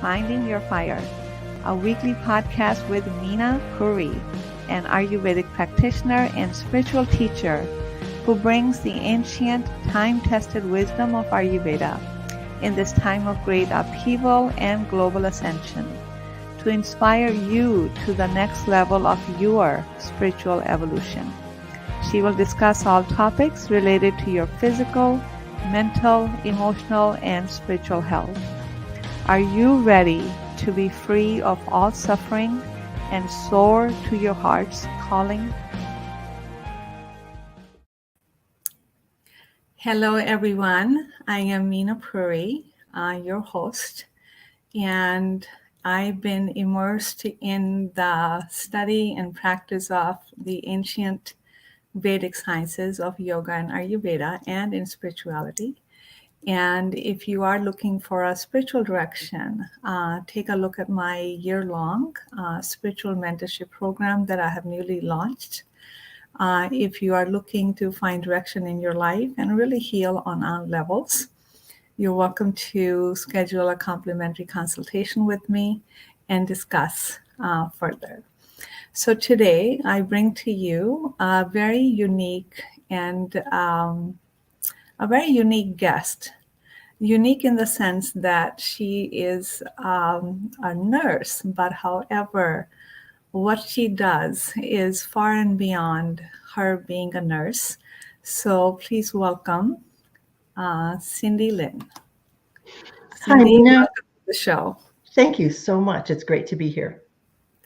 Finding Your Fire, a weekly podcast with Meena Puri, an Ayurvedic practitioner and spiritual teacher who brings the ancient, time-tested wisdom of Ayurveda in this time of great upheaval and global ascension to inspire you to the next level of your spiritual evolution. She will discuss all topics related to your physical, mental, emotional, and spiritual health. Are you ready to be free of all suffering and soar to your heart's calling? Hello, everyone. I am Meena Puri, your host, and I've been immersed in the study and practice of the ancient Vedic sciences of yoga and Ayurveda and in spirituality. And if you are looking for a spiritual direction, take a look at my year-long spiritual mentorship program that I have newly launched. If you are looking to find direction in your life and really heal on all levels, you're welcome to schedule a complimentary consultation with me and discuss further. So today I bring to you a very unique and a very unique guest. Unique in the sense that she is a nurse, but however, what she does is far and beyond her being a nurse. So please welcome Cindy Lynn. Hi, Cindy, Meena. welcome to the show. Thank you so much. It's great to be here.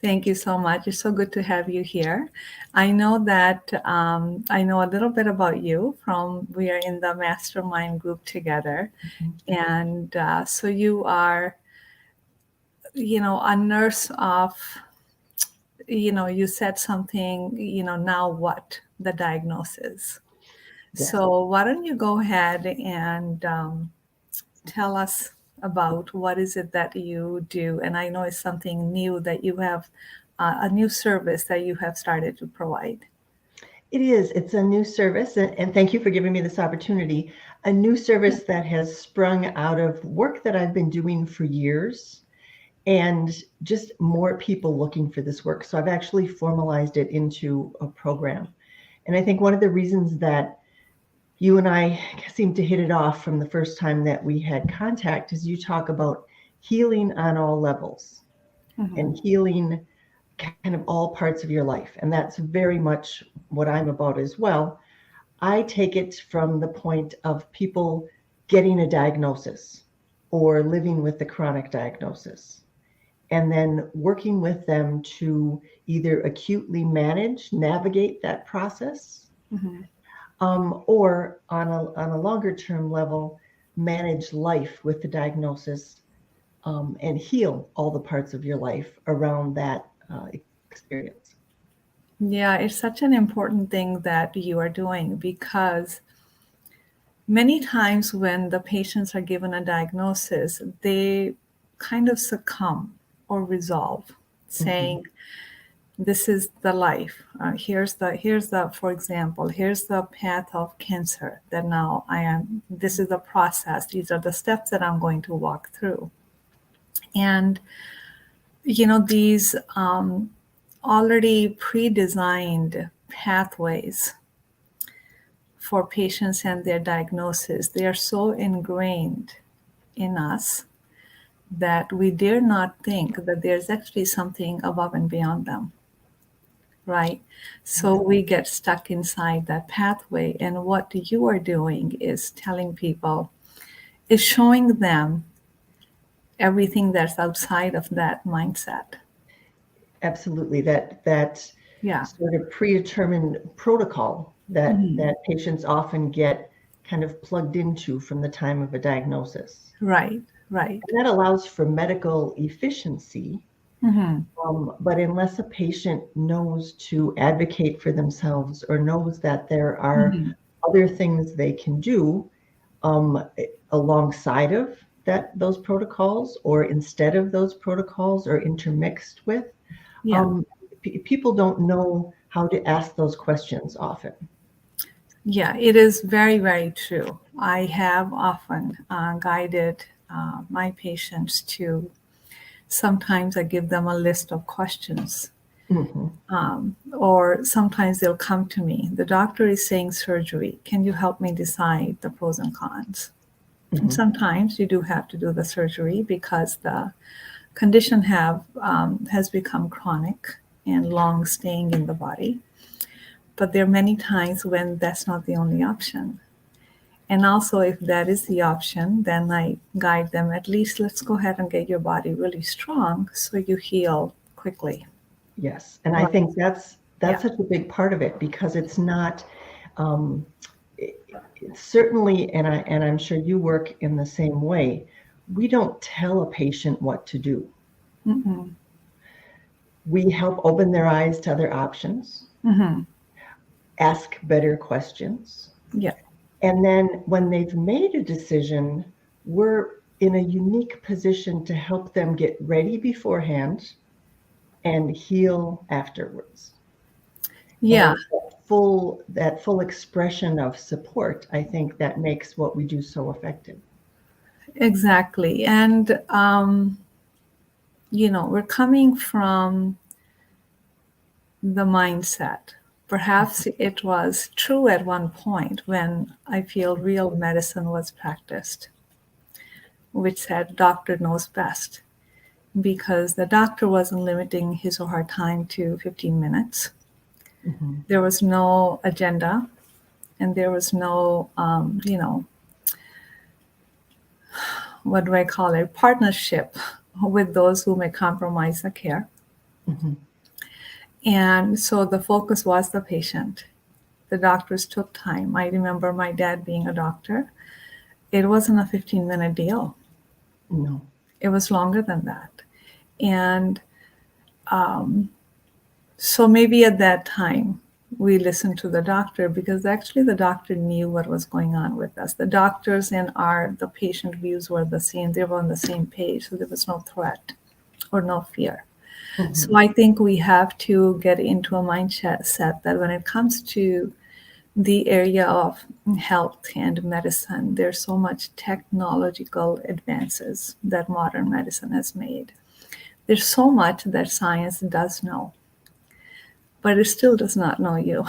Thank you so much. It's so good to have you here. I know that I know a little bit about you from we are in the mastermind group together. And so you are, a nurse of, you said something, now what? The diagnosis. Yes. So why don't you go ahead and tell us about what is it that you do? And I know it's something new that you have, a new service that you have started to provide. It is. It's a new service, and thank you for giving me this opportunity. A new service that has sprung out of work that I've been doing for years and just more people looking for this work. So I've actually formalized it into a program. And I think one of the reasons that you and I seem to hit it off from the first time that we had contact is you talk about healing on all levels and healing kind of all parts of your life. And that's very much what I'm about as well. I take it from the point of people getting a diagnosis or living with the chronic diagnosis, and then working with them to either acutely manage, navigate that process, or on a longer term level, manage life with the diagnosis and heal all the parts of your life around that experience. Yeah, it's such an important thing that you are doing because many times when the patients are given a diagnosis, they kind of succumb or resolve, saying, this is the life. Here's the, for example, here's the path of cancer that now this is the process. These are the steps that I'm going to walk through. And, these already pre-designed pathways for patients and their diagnosis, they are so ingrained in us that we dare not think that there's actually something above and beyond them. Right? So we get stuck inside that pathway. And what you are doing is telling people, is showing them everything that's outside of that mindset. Absolutely. That Yeah. sort of predetermined protocol that patients often get kind of plugged into from the time of a diagnosis. Right. Right. And that allows for medical efficiency. But unless a patient knows to advocate for themselves or knows that there are other things they can do alongside of those protocols or instead of those protocols or intermixed with, people don't know how to ask those questions often. Yeah, it is very, very true. I have often guided my patients to Sometimes I give them a list of questions. Mm-hmm. Or sometimes they'll come to me. The doctor is saying surgery. Can you help me decide the pros and cons? Mm-hmm. And sometimes you do have to do the surgery because the condition has become chronic and long staying in the body. But there are many times when that's not the only option. And also, if that is the option, then I guide them, at least let's go ahead and get your body really strong so you heal quickly. Yes, and I Right. think that's Yeah. such a big part of it, because it's not it's certainly, and I'm sure you work in the same way. We don't tell a patient what to do. Mm-mm. We help open their eyes to other options, Mm-hmm. ask better questions, Yeah. and then when they've made a decision, we're in a unique position to help them get ready beforehand and heal afterwards. Yeah. And that full expression of support, I think that makes what we do so effective. Exactly. And, we're coming from the mindset. Perhaps it was true at one point when I feel real medicine was practiced, which said doctor knows best, because the doctor wasn't limiting his or her time to 15 minutes. Mm-hmm. There was no agenda, and there was no, what do I call it, partnership with those who may compromise the care. Mm-hmm. And so the focus was the patient. The doctors took time. I remember my dad being a doctor. It wasn't a 15-minute deal. No. It was longer than that. And so maybe at that time, we listened to the doctor because actually the doctor knew what was going on with us. The doctors and the patient views were the same. They were on the same page, so there was no threat or no fear. Mm-hmm. So I think we have to get into a mindset that when it comes to the area of health and medicine, there's so much technological advances that modern medicine has made. There's so much that science does know, but it still does not know you.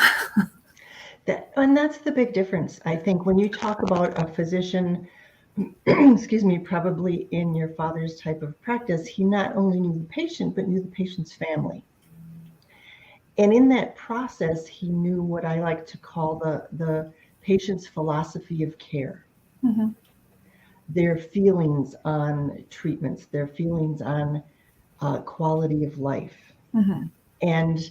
And that's the big difference. I think when you talk about a physician, excuse me, probably in your father's type of practice, he not only knew the patient, but knew the patient's family. And in that process, he knew what I like to call the patient's philosophy of care, Mm-hmm. their feelings on treatments, their feelings on quality of life. Mm-hmm. And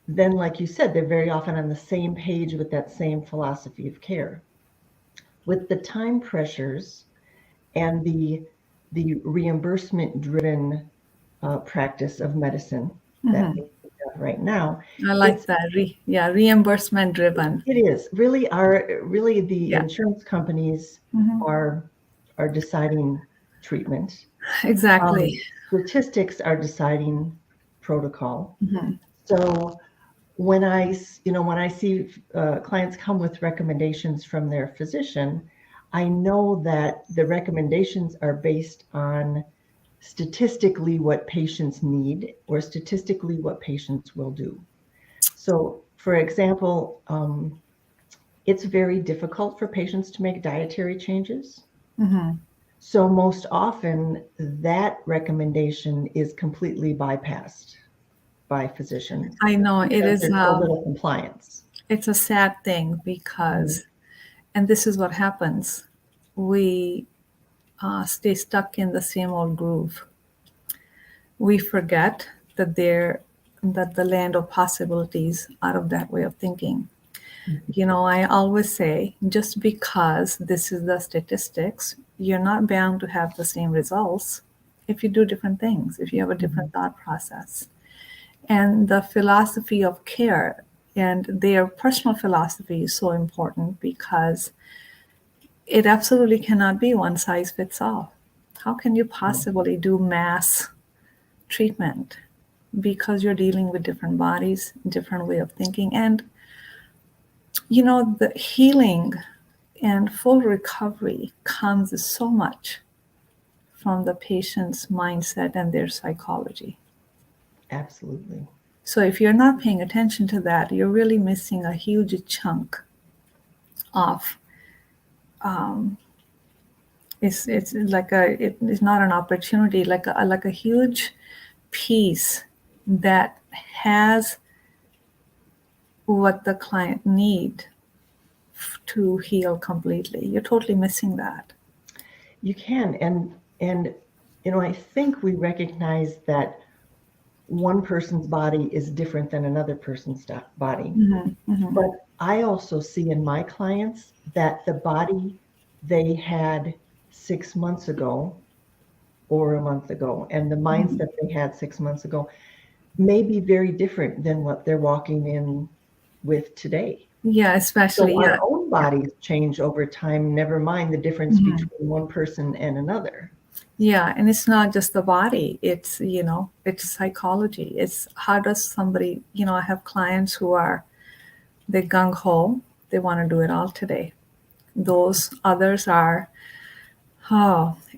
then, like you said, they're very often on the same page with that same philosophy of care. With the time pressures and the reimbursement driven practice of medicine that Mm-hmm. we have right now, I like it's that. Reimbursement driven. it is really the Yeah, insurance companies mm-hmm. are deciding treatment. Exactly. Statistics are deciding protocol. Mm-hmm. So when I see clients come with recommendations from their physician, I know that the recommendations are based on statistically what patients need or statistically what patients will do. So, for example, it's very difficult for patients to make dietary changes. Mm-hmm. So most often that recommendation is completely bypassed by physicians I know it because is. there's so little compliance. It's a sad thing Mhm. because, and this is what happens. We stay stuck in the same old groove. We forget that the land of possibilities out of that way of thinking. I always say just because this is the statistics, you're not bound to have the same results if you do different things, if you have a different thought process. And the philosophy of care and their personal philosophy is so important because it absolutely cannot be one size fits all. How can you possibly do mass treatment? Because you're dealing with different bodies, different way of thinking. And, the healing and full recovery comes so much from the patient's mindset and their psychology. Absolutely. So if you're not paying attention to that, you're really missing a huge chunk of it's like it's not an opportunity, like a huge piece that has what the client need to heal completely. You're totally missing that. You can, and I think we recognize that one person's body is different than another person's body. Mm-hmm, mm-hmm. But I also see in my clients that the body they had 6 months ago or a month ago, and the mindset they had 6 months ago may be very different than what they're walking in with today. Yeah, especially, So yeah. our own bodies change over time, never mind the difference between one person and another. Yeah, and it's not just the body, it's, it's psychology. It's how does somebody, I have clients who are, they're gung-ho, they want to do it all today. Those others are,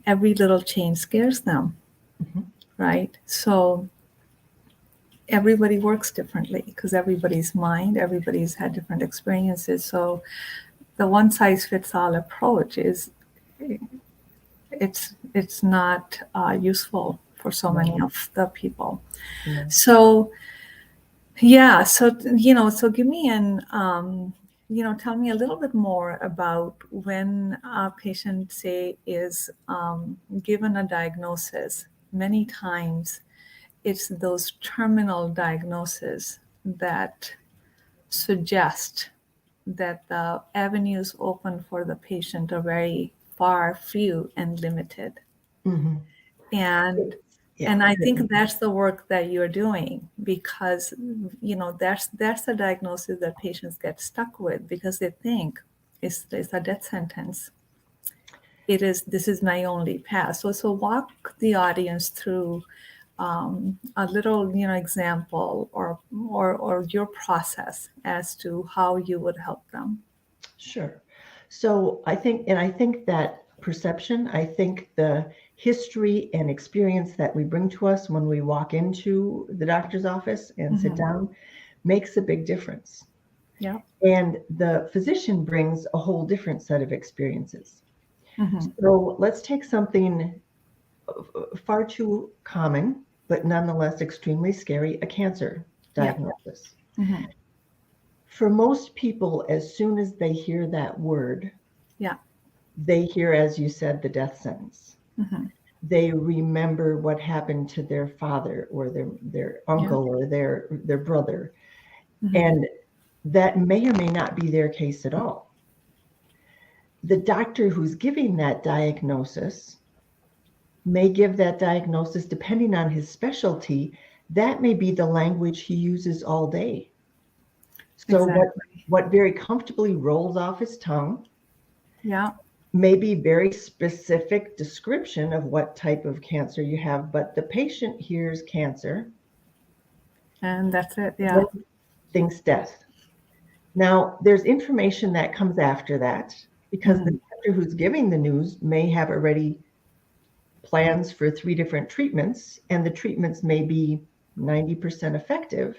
every little change scares them, right? So everybody works differently because everybody's mind, everybody's had different experiences. So the one size fits all approach is, it's not useful for so many of the people. Yeah. So yeah, so give me tell me a little bit more about when a patient, say, is given a diagnosis. Many times it's those terminal diagnoses that suggest that the avenues open for the patient are very far, few, and limited. Mm-hmm. And Yeah. and I think that's the work that you're doing, because that's the diagnosis that patients get stuck with, because they think it's a death sentence. This is my only path. So walk the audience through a little example or your process as to how you would help them. Sure. So I think that perception, I think the history and experience that we bring to us when we walk into the doctor's office and sit down makes a big difference. Yeah. And the physician brings a whole different set of experiences. So let's take something far too common, but nonetheless extremely scary, a cancer diagnosis. For most people, as soon as they hear that word, they hear, as you said, the death sentence. They remember what happened to their father or their uncle or their brother. And that may or may not be their case at all. The doctor who's giving that diagnosis may give that diagnosis, depending on his specialty, that may be the language he uses all day. So what very comfortably rolls off his tongue may be very specific description of what type of cancer you have, but the patient hears cancer. And that's it, thinks death. Now, there's information that comes after that, because the doctor who's giving the news may have already plans for 3 different treatments, and the treatments may be 90% effective.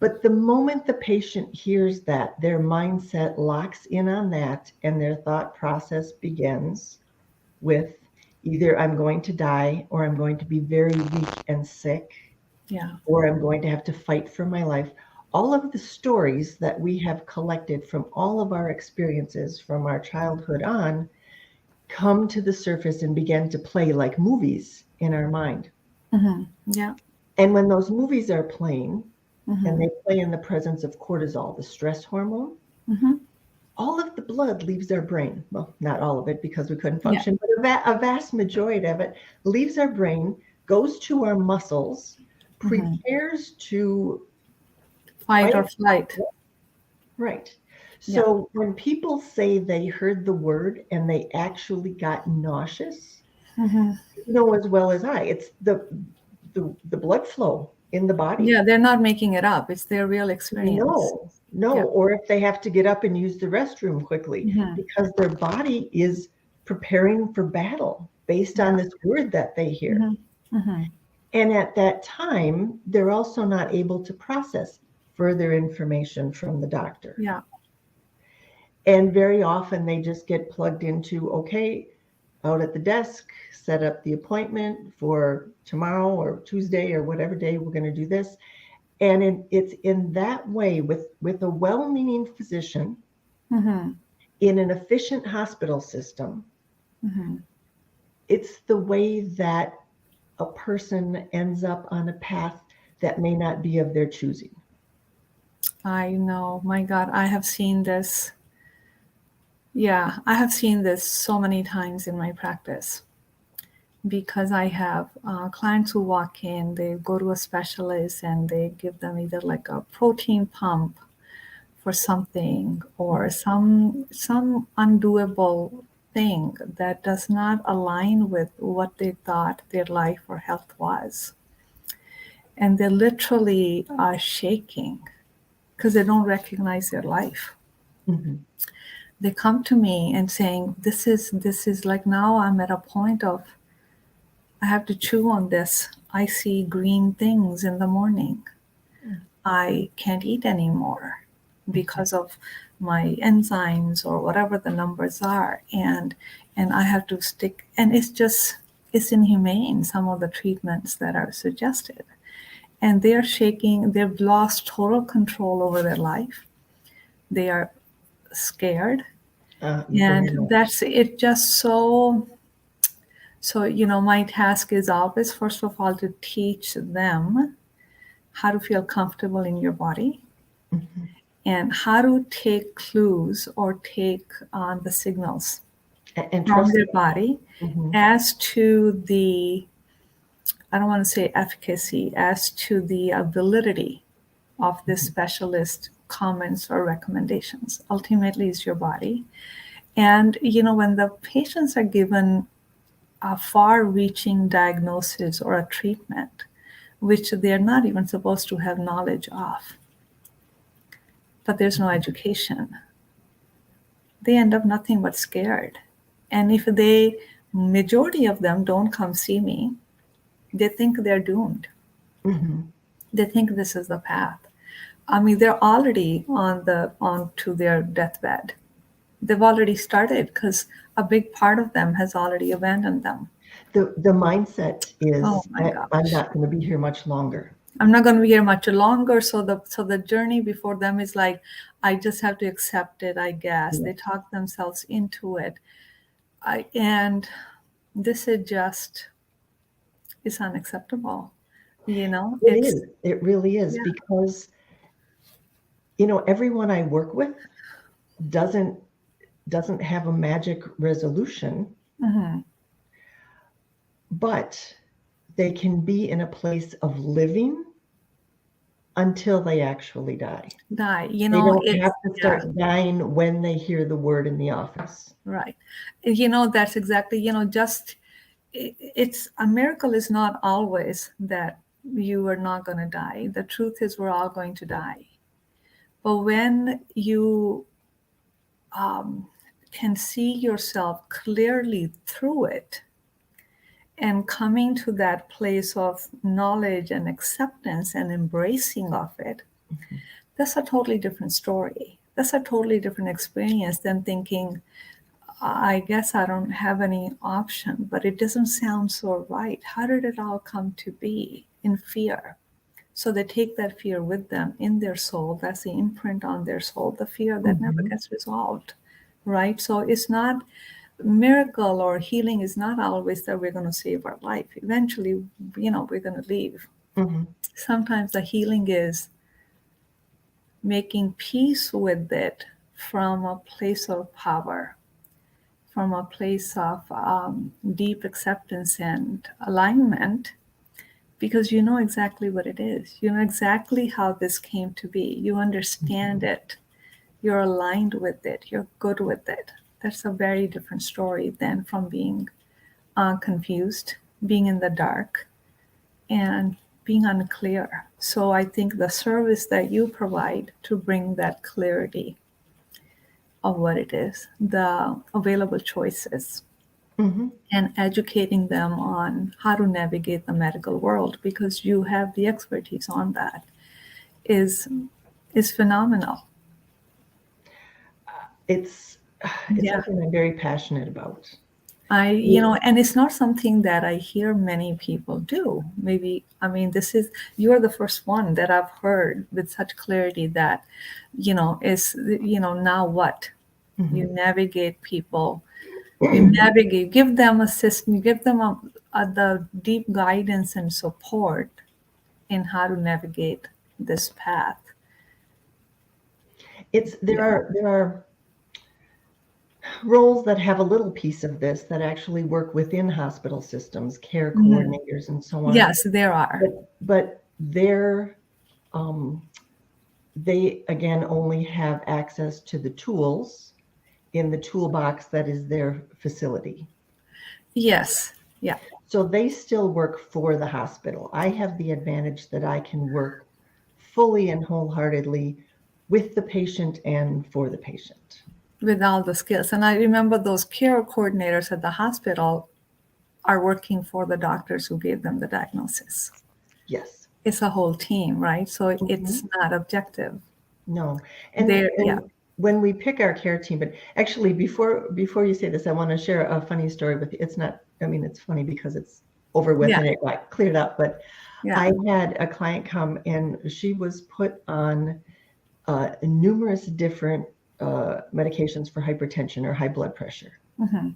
But the moment the patient hears that, their mindset locks in on that, and their thought process begins with either I'm going to die, or I'm going to be very weak and sick, or I'm going to have to fight for my life. All of the stories that we have collected from all of our experiences from our childhood on come to the surface and begin to play like movies in our mind. And when those movies are playing, and they play in the presence of cortisol, the stress hormone, all of the blood leaves our brain. Well, not all of it, because we couldn't function, but a vast majority of it leaves our brain, goes to our muscles, prepares to fight or flight. Right. So when people say they heard the word and they actually got nauseous, you know as well as I, it's the blood flow in the body. Yeah, they're not making it up. It's their real experience. No. Or if they have to get up and use the restroom quickly, because their body is preparing for battle. based on this word that they hear. Mm-hmm. Mm-hmm. And at that time, they're also not able to process further information from the doctor. Yeah. And very often they just get plugged into, okay, out at the desk, set up the appointment for tomorrow or Tuesday or whatever day we're going to do this. And it's in that way with a well-meaning physician Mm-hmm. in an efficient hospital system. Mm-hmm. It's the way that a person ends up on a path that may not be of their choosing. I know. My God, I have seen this. Yeah, I have seen this so many times in my practice because I have clients who walk in, they go to a specialist and they give them either like a protein pump for something or some undoable thing that does not align with what they thought their life or health was. And they literally are shaking because they don't recognize their life. Mm-hmm. They come to me and saying, this is like, now I'm at a point of I have to chew on this. I see green things in the morning. I can't eat anymore because of my enzymes or whatever the numbers are. And I have to stick, and it's inhumane, some of the treatments that are suggested. And they're shaking, they've lost total control over their life. They are scared. And that's it, just so, my task is always, first of all, to teach them how to feel comfortable in your body Mm-hmm. and how to take clues or take on the signals And from trust their them. body Mm-hmm. as to the, I don't want to say efficacy, as to the validity of this specialist comments or recommendations. Ultimately, it's your body. And, when the patients are given a far-reaching diagnosis or a treatment, which they're not even supposed to have knowledge of, but there's no education, they end up nothing but scared. And if majority of them don't come see me, they think they're doomed. Mm-hmm. They think this is the path. I mean, they're already on to their deathbed. They've already started because a big part of them has already abandoned them. The mindset Oh is, my I'm gosh. not going to be here much longer. I'm not going to be here much longer. So the journey before them is like, I just have to accept it, I guess. Yeah. They talk themselves into it. And this is just, it's unacceptable. It is. It really is, Yeah. because everyone I work with doesn't have a magic resolution, Mm-hmm. but they can be in a place of living until they actually die. Die. They don't It's, have to start dying when they hear the word in the office. right. That's exactly, just, it's a miracle is not always that you are not going to die. The truth is we're all going to die. But when you can see yourself clearly through it and coming to that place of knowledge and acceptance and embracing of it, Mm-hmm. that's a totally different story. That's a totally different experience than thinking, I guess I don't have any option, but it doesn't sound so right. How did it all come to be? In fear. So they take that fear with them in their soul. That's the imprint on their soul, the fear that never Mm-hmm. gets resolved, right? So it's not miracle or healing is not always that we're going to save our life. Eventually, we're going to leave. Mm-hmm. Sometimes the healing is making peace with it from a place of power, from a place of deep acceptance and alignment, because you know exactly what it is. You know exactly how this came to be. You understand it. You're aligned with it. You're good with it. That's a very different story than from being confused, being in the dark, and being unclear. So I think the service that you provide to bring that clarity of what it is, the available choices, Mm-hmm. and educating them on how to navigate the medical world, because you have the expertise on that, is phenomenal. It's Yeah. something I'm very passionate about. And it's not something that I hear many people do. Maybe, I mean, you're the first one that I've heard with such clarity that, now what? Mhm. You navigate people, give them assistance, give them the deep guidance and support in how to navigate this path. There are roles that have a little piece of this that actually work within hospital systems, care Mhm. coordinators and so on. Yes, there are. But they again only have access to the tools in the toolbox that is their facility. Yes. Yeah. So they still work for the hospital. I have the advantage that I can work fully and wholeheartedly with the patient and for the patient. With all the skills. And I remember those care coordinators at the hospital are working for the doctors who gave them the diagnosis. Yes. It's a whole team, right? So it's Mhm. not objective. No. And Yeah. when we pick our care team, but actually before you say this, I want to share a funny story with you. It's not, I mean, it's funny because it's over with Yeah. and it got cleared up, but Yeah. I had a client come and she was put on numerous different medications for hypertension or high blood pressure. Mm-hmm.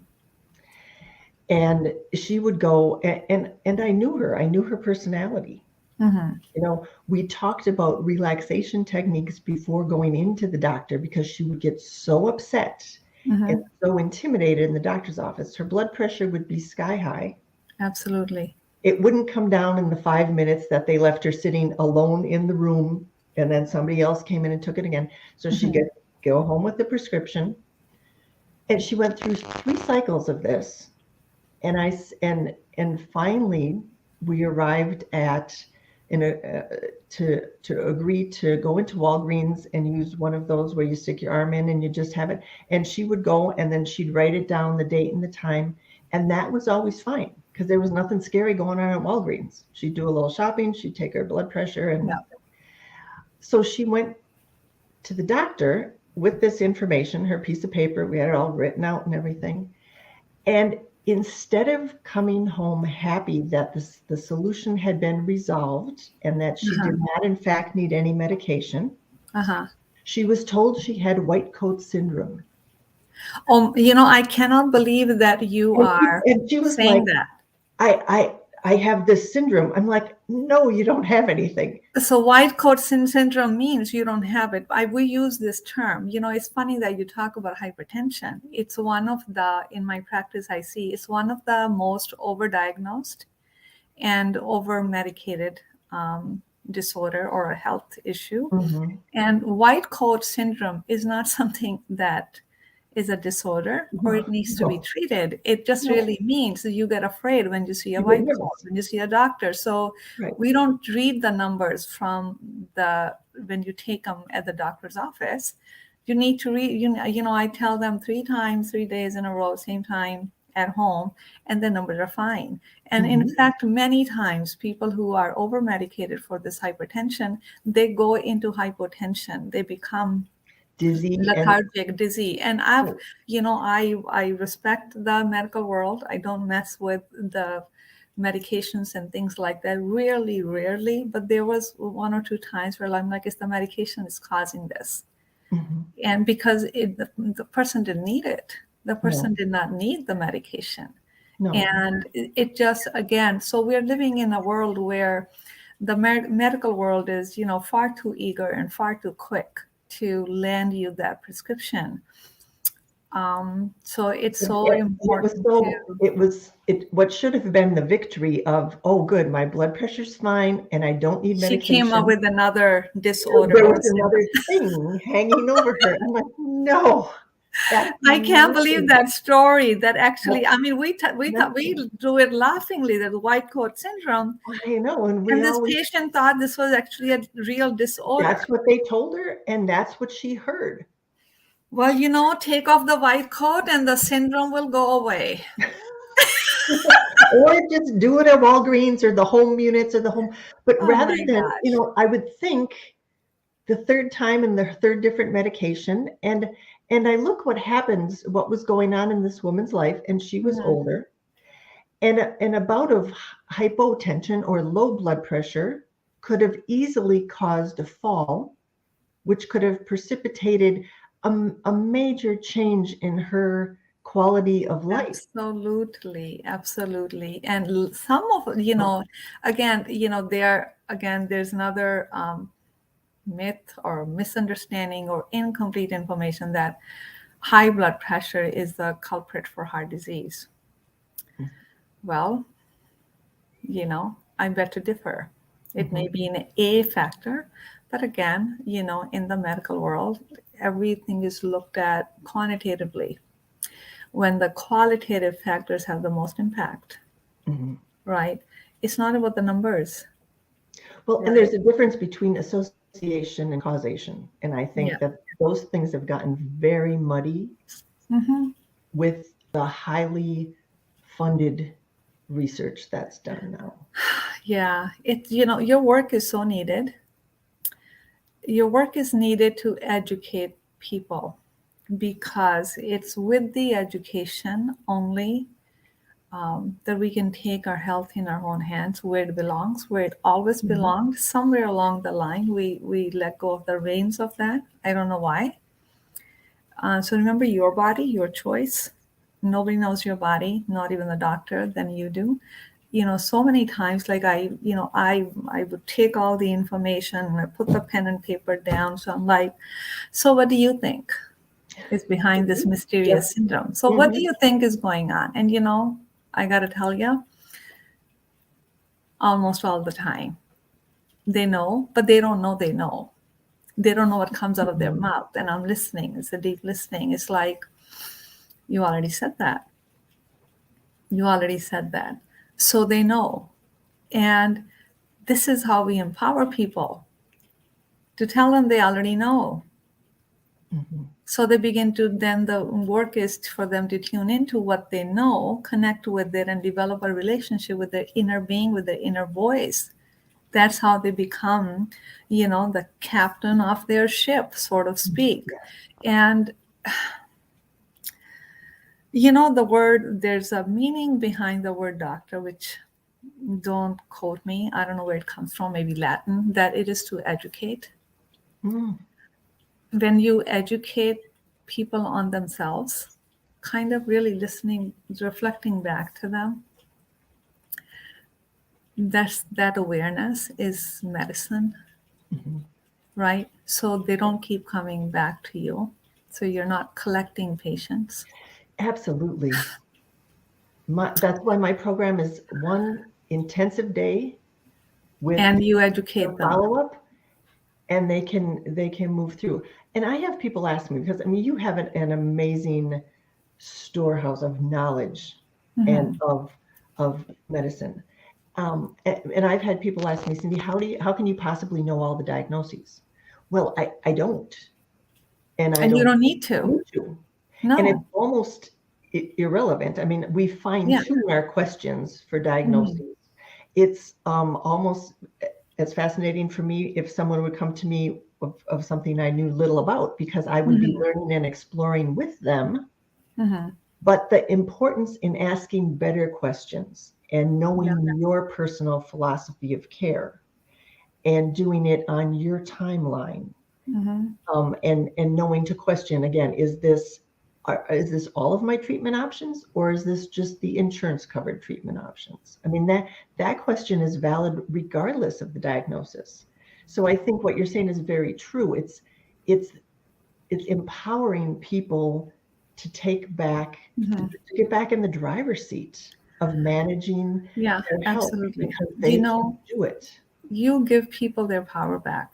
And she would go and I knew her personality. Mm-hmm. You know, we talked about relaxation techniques before going into the doctor because she would get so upset Mm-hmm. and so intimidated in the doctor's office. Her blood pressure would be sky high. Absolutely. It wouldn't come down in the 5 minutes that they left her sitting alone in the room and then somebody else came in and took it again. So she'd go home with the prescription. And she went through 3 cycles of this. And finally we arrived at to agree to go into Walgreens and use one of those where you stick your arm in and you just have it. And she would go and then she'd write it down, the date and the time. And that was always fine because there was nothing scary going on at Walgreens. She'd do a little shopping, she'd take her blood pressure. And so she went to the doctor with this information, her piece of paper, we had it all written out and everything. And instead of coming home happy that the solution had been resolved and that she did not, in fact, need any medication, she was told she had white coat syndrome. I cannot believe that you are and she was saying like, that. I have this syndrome. I'm like, no, you don't have anything. So white coat syndrome means you don't have it. We use this term. It's funny that you talk about hypertension. It's one of in my practice, I see, it's one of the most overdiagnosed and over-medicated disorder or a health issue. Mm-hmm. And white coat syndrome is not something that is a disorder or it needs to be treated. It just really means that you get afraid when you see a white coat, when you see a doctor. So we don't read the numbers from when you take them at the doctor's office. You need to read, I tell them 3 times, 3 days in a row, same time at home, and the numbers are fine. And in fact, many times people who are over medicated for this hypertension, they go into hypotension. They become dizzy, lethargic, dizzy. And I respect the medical world. I don't mess with the medications and things like that. Rarely. But there was 1 or 2 times where I'm like, is the medication is causing this? And because the person didn't need it. The person did not need the medication. And it just, again, so we're living in a world where the medical world is, far too eager and far too quick to land you that prescription. So it's so important. What should have been the victory of, oh, good, my blood pressure's fine and I don't need medication. She came up with another disorder. There was another thing hanging over her. I'm like, no. I can't believe that story. That actually, I mean, we do it laughingly, that white coat syndrome. I know, and this patient thought this was actually a real disorder. That's what they told her, and that's what she heard. Well, take off the white coat and the syndrome will go away. Or just do it at Walgreens or the home units or the home. But Oh rather my than, gosh. I would think the third time and the third different medication. And I look what happens, what was going on in this woman's life, and she was Mhm. older. And a bout of hypotension or low blood pressure could have easily caused a fall, which could have precipitated a major change in her quality of life. Absolutely, absolutely. And some of, again, there's another myth or misunderstanding or incomplete information that high blood pressure is the culprit for heart disease. Well, I beg to differ. It may Mhm. be an A factor, but again, in the medical world, everything is looked at quantitatively when the qualitative factors have the most impact, Mhm. right? It's not about the numbers, Well, and right? there's a difference between association and causation. And I Yeah. think that those things have gotten very muddy Hmm. with the highly funded research that's done now. Yeah. Your work is so needed. Your work is needed to educate people because it's with the education only that we can take our health in our own hands where it belongs, where it always Mhm. belonged. Somewhere along the line, we let go of the reins of that. I don't know why. So remember your body, your choice. Nobody knows your body, not even the doctor, than you do. So many times, like I would take all the information and I put the pen and paper down. So I'm like, so what do you think is behind this Yep. mysterious syndrome? So what do Mhm. you think is going on? And I got to tell you, almost all the time, they know, but they don't know they know. They don't know what comes out of their Mhm. mouth. And I'm listening. It's a deep listening. It's like, you already said that. You already said that. So they know. And this is how we empower people to tell them they already know. Mhm. So they begin to, then the work is for them to tune into what they know, connect with it, and develop a relationship with their inner being, with their inner voice. That's how they become, the captain of their ship, so to speak. Yeah. And, the word, there's a meaning behind the word doctor, which don't quote me, I don't know where it comes from, maybe Latin, that it is to educate. Mm. When you educate people on themselves, kind of really listening, reflecting back to them, that awareness is medicine, Mhm. right? So they don't keep coming back to you. So you're not collecting patients. Absolutely. That's why my program is one intensive day with And you a educate them. follow-up, and they can move through. And I have people ask me, because I mean, you have an amazing storehouse of knowledge and Hmm. of medicine. And I've had people ask me, Cindy, how can you possibly know all the diagnoses? Well, I don't, and I And you don't don't need to. need to. And it's No. almost irrelevant. I mean, we fine Yeah. tune our questions for Hmm. diagnoses. It's almost as fascinating for me if someone would come to me of something I knew little about, because I would be Hmm. learning and exploring with them. Hmm. But the importance in asking better questions and Yeah. knowing your personal philosophy of care and doing it on your timeline, Hmm. and knowing to question again, is this all of my treatment options, or is this just the insurance covered treatment options? I mean, that question is valid regardless of the diagnosis. So I think what you're saying is very true. It's it's empowering people to Hmm. to get back in the driver's seat of managing Yeah, their health, absolutely. because they can do it. You give people their power back.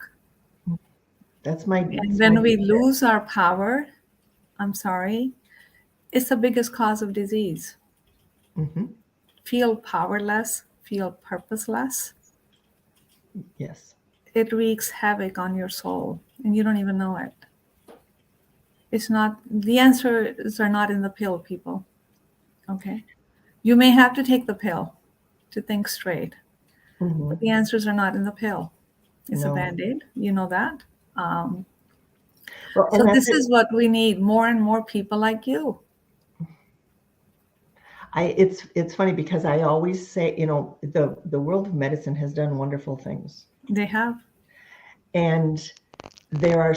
That's my And that's my when we big lose our power, I'm sorry, it's the biggest cause of disease. Mhm. Feel powerless, feel purposeless. Yes. It wreaks havoc on your soul, and you don't even know it. It's not, the answers are not in the pill, people. Okay? You may have to take the pill to think straight, but the Mhm. answers are not in the pill. It's a No. band-aid. You know that. Well, So and that's this it. is what we need, more and more people like you. It's funny because I always say, the world of medicine has done wonderful things. They have. And there are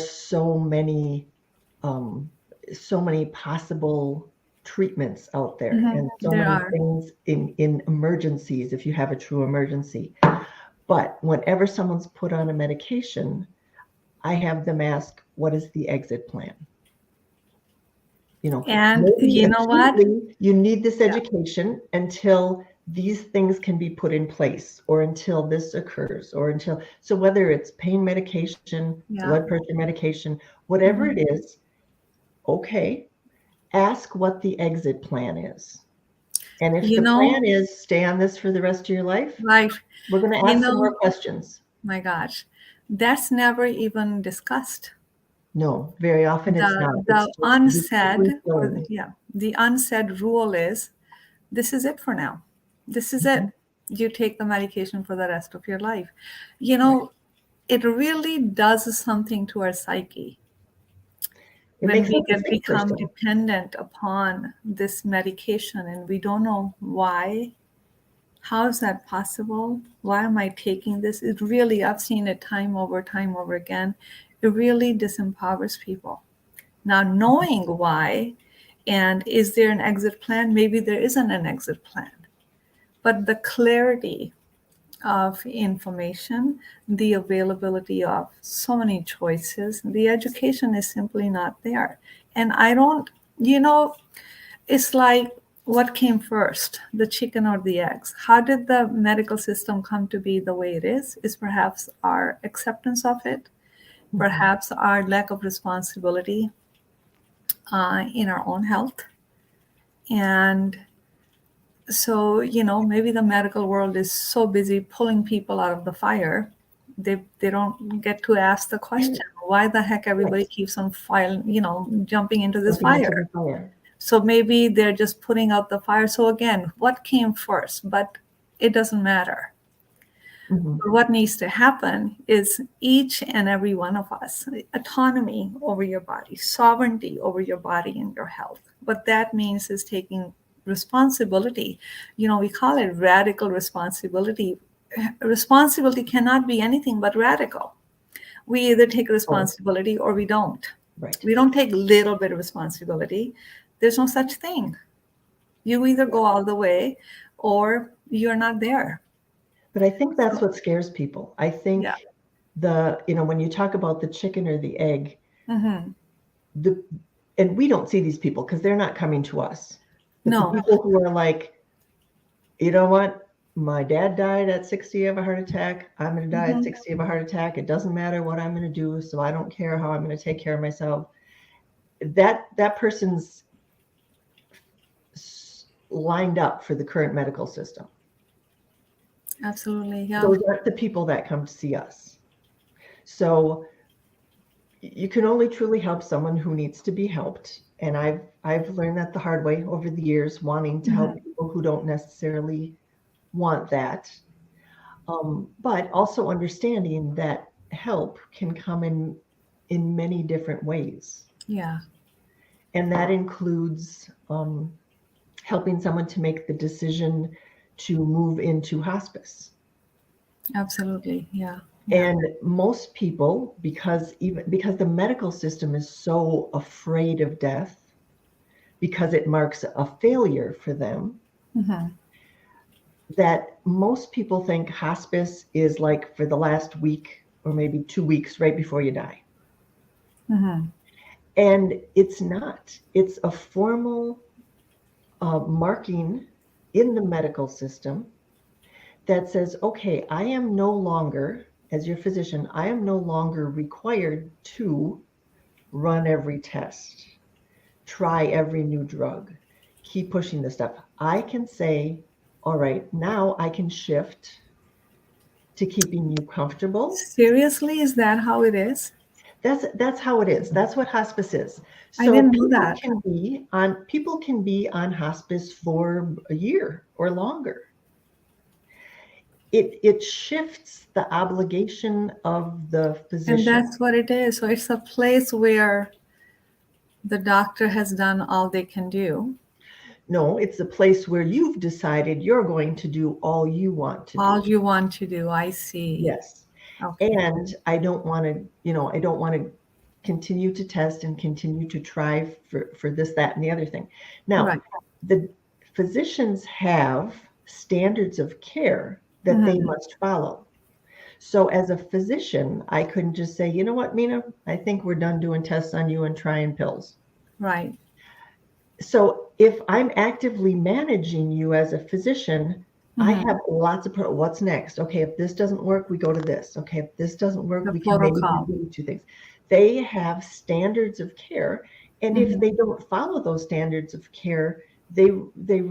um, so many possible treatments out there, and so There many are. things in emergencies if you have a true emergency. But whenever someone's put on a medication, I have them ask, what is the exit plan? And Maybe you know what? acutely you need this Yeah. education until these things can be put in place, or until this occurs, or until, so whether it's pain medication, Yeah. blood pressure medication, whatever it Mhm. is, okay, ask what the exit plan is. And if You the plan know, is stay on this for the rest of your life, right. we're going to You ask some more know, questions. my gosh, that's never even discussed. No, very often it's not. It's The just routinely unsaid, or thrown. yeah, the unsaid rule is this is it for now. This is it. Mhm. You take the medication for the rest of your life. Right. It really does something to our psyche It when makes we us a get sick become person. dependent upon this medication and we don't know why. How is that possible? Why am I taking this? It really, I've seen it time over again. It really disempowers people. Now, knowing why, and is there an exit plan? Maybe there isn't an exit plan, but the clarity of information, the availability of so many choices, the education is simply not there. And I don't, you know, it's like what came first, the chicken or the eggs? How did the medical system come to be the way it is perhaps our acceptance of it, Mhm. perhaps our lack of responsibility in our own health. And so, maybe the medical world is so busy pulling people out of the fire, they don't get to ask the question, why the heck everybody Right. keeps on jumping into this Jumping into the fire? fire. So maybe they're just putting out the fire. So again, what came first? But it doesn't matter. Mhm. But what needs to happen is each and every one of us, autonomy over your body, sovereignty over your body and your health. What that means is taking responsibility. We call it radical responsibility. Responsibility cannot be anything but radical. We either take Oh, responsibility or we don't. right. We don't take little bit of responsibility. There's no such thing. You either Yeah. go all the way or you're not there. But I think that's So, what scares people. I yeah. think when you talk about the chicken or the egg, Hmm. the and we don't see these people because they're not coming to us. But the No. people who are like, you know what? My dad died at 60 of a heart attack. I'm going to die at Hmm. 60 of a heart attack. It doesn't matter what I'm going to do, so I don't care how I'm going to take care of myself. That person's lined up for the current medical system. Absolutely. Yeah. Those aren't the people that come to see us. So you can only truly help someone who needs to be helped. And I've learned that the hard way over the years, wanting to Hmm. help people who don't necessarily want that. But also understanding that help can come in many different ways. Yeah. And that includes helping someone to make the decision to move into hospice. Absolutely. Yeah. Yeah. And most people, because the medical system is so afraid of death, because it marks a failure for them, Hmm. that most people think hospice is like for the last week or maybe 2 weeks right before you die. Hmm. And it's not. It's a formal marking in the medical system that says, okay, I am no longer, as your physician, I am no longer required to run every test, try every new drug, keep pushing this stuff. I can say, all right, now I can shift to keeping you comfortable. Seriously, is that how it is? That's how it is. That's what hospice is. I So didn't know that. people can be on hospice for a year or longer. It shifts the obligation of the And physician. that's what it is. So it's a place where the doctor has done all they can do. No, it's a place where you've decided you're going to do all you want to All do. you want to do. I see. Yes. Okay. And I don't want to continue to test and continue to try for this, that, and the other thing. Now, Right. the physicians have standards of care that they Mm-hmm. must follow. So as a physician, I couldn't just say, you know what, Mina, I think we're done doing tests on you and trying pills. Right. So if I'm actively managing you as a physician, I Mm-hmm. have lots of what's next. Okay, if this doesn't work, we go to this. Okay, if this doesn't work, The we can maybe protocol. do two things. They have standards of care, and if Mm-hmm. they don't follow those standards of care, they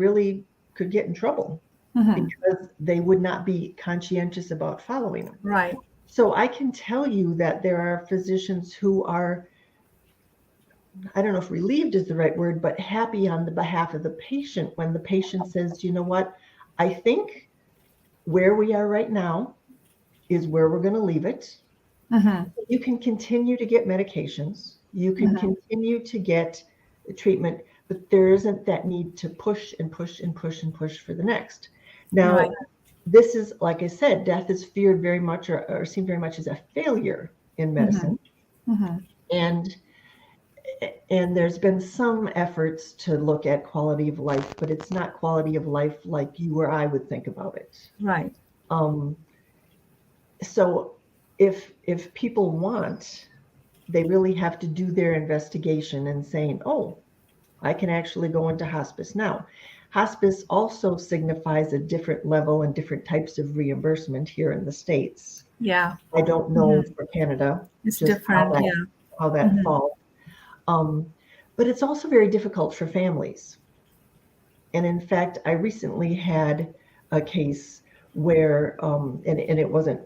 really could get in trouble Mm-hmm. because they would not be conscientious about following them. Right. So I can tell you that there are physicians who are, I don't know if relieved is the right word, but happy on the behalf of the patient when the patient says, you know what, I think where we are right now is where we're going to leave it. Mm-hmm. You can continue to get medications, you can Mm-hmm. continue to get treatment, but there isn't that need to push and push and push and push for the next. Right. Now, this is, like I said, death is feared very much or seen very much as a failure in Mm-hmm. medicine. Mm-hmm. And there's been some efforts to look at quality of life, but it's not quality of life like you or I would think about it. Right. Um, so if people want, they really have to do their investigation and saying, oh, I can actually go into hospice now. Hospice also signifies a different level and different types of reimbursement here in the States. Yeah. I don't know Mm-hmm. for Canada It's just how different. Yeah. that Mm-hmm. falls. But it's also very difficult for families. And in fact, I recently had a case where, and it wasn't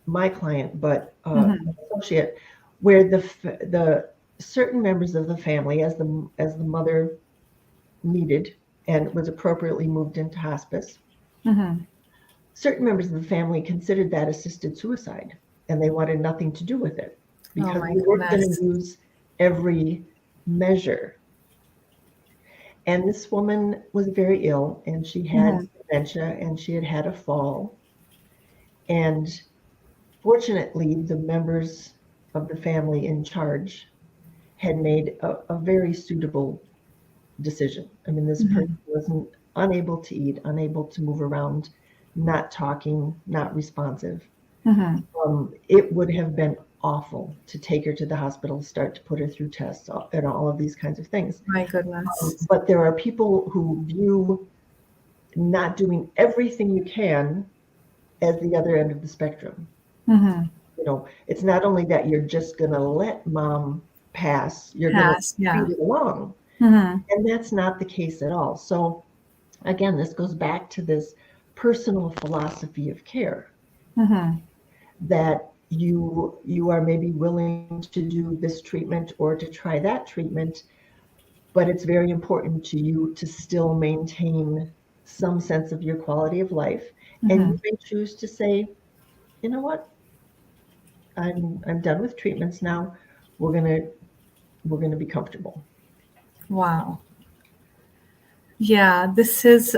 my client, but Mm-hmm. an associate, where the certain members of the family, as the mother needed and was appropriately moved into hospice, Mm-hmm. certain members of the family considered that assisted suicide, and they wanted nothing to do with it Oh because my we weren't going goodness. to use every measure. And this woman was very ill, and she had Mm-hmm. dementia, and she had had a fall. And fortunately, the members of the family in charge had made a very suitable decision. I mean, this person Mm-hmm. wasn't unable to eat, unable to move around, not talking, not responsive. Mm-hmm. It would have been awful to take her to the hospital, start to put her through tests and all of these kinds of things. My goodness. But there are people who view not doing everything you can as the other end of the spectrum. Mm-hmm. It's not only that you're just going to let mom pass, you're going to Pass. Yeah. speed it along. Mm-hmm. And that's not the case at all. So again, this goes back to this personal philosophy of care Mm-hmm. that you are maybe willing to do this treatment or to try that treatment, but it's very important to you to still maintain some sense of your quality of life. And Mm-hmm. you may choose to say, you know what, I'm done with treatments now. We're gonna be comfortable. Wow. Yeah, this is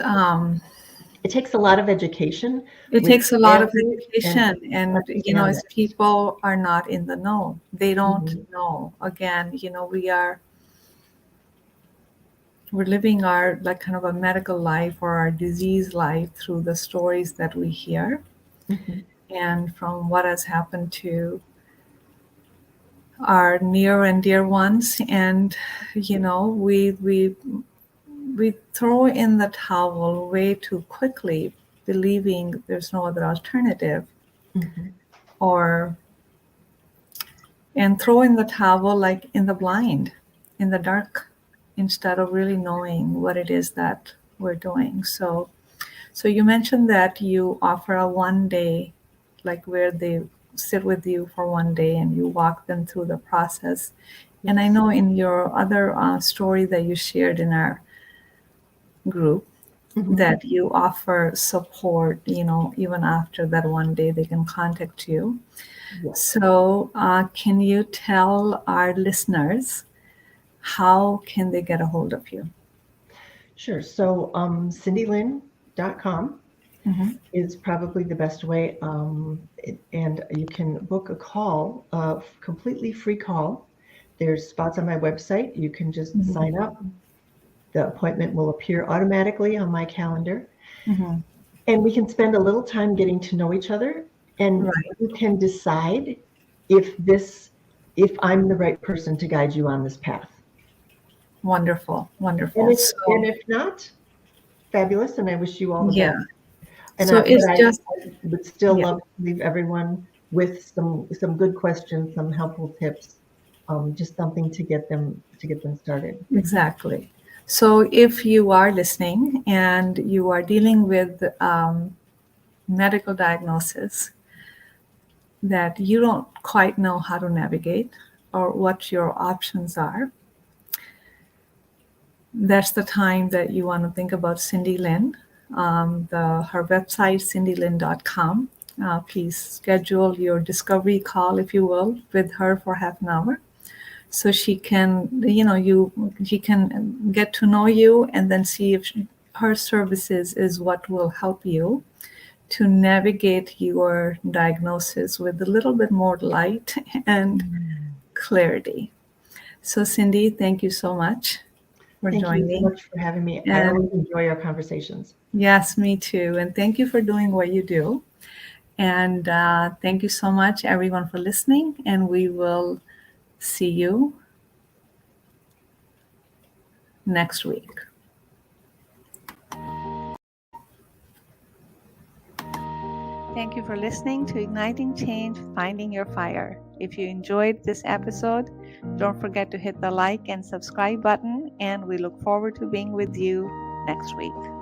It takes a lot of education it with takes a lot of families and education, and understand as that. people are not in the know, they don't Mhm. know. Again, we're living our like kind of a medical life or our disease life through the stories that we hear Mhm. and from what has happened to our near and dear ones. And we throw in the towel way too quickly, believing there's no other alternative, Mhm. or and throw in the towel like in the blind, in the dark, instead of really knowing what it is that we're doing. So you mentioned that you offer a 1 day, like where they sit with you for one day and you walk them through the process. And I know in your other story that you shared in our group, that you offer support, even after that one day they can contact you. Yes. So can you tell our listeners how can they get a hold of you? Sure. So cindylynn.com is probably the best way. And you can book a call, a completely free call. There's spots on my website. You can just sign up. The appointment will appear automatically on my calendar. And we can spend a little time getting to know each other, and Right. you can decide if I'm the right person to guide you on this path. Wonderful. And if not, fabulous, and I wish you all the best. And so it's I would still love to leave everyone with some good questions, some helpful tips, just something to get them started. Exactly. So if you are listening and you are dealing with medical diagnosis that you don't quite know how to navigate or what your options are, that's the time that you want to think about Cindy Lynn. Her website, cindylynn.com. Please schedule your discovery call, if you will, with her for half an hour. So she can, she can get to know you and then see if her services is what will help you to navigate your diagnosis with a little bit more light and clarity. So Cindy, thank you so much for joining. Thank you so much for having me. I always enjoy our conversations. Yes, me too. And thank you for doing what you do. And thank you so much, everyone, for listening. And we will see you next week. Thank you for listening to Igniting Change, Finding Your Fire. If you enjoyed this episode, don't forget to hit the like and subscribe button, and we look forward to being with you next week.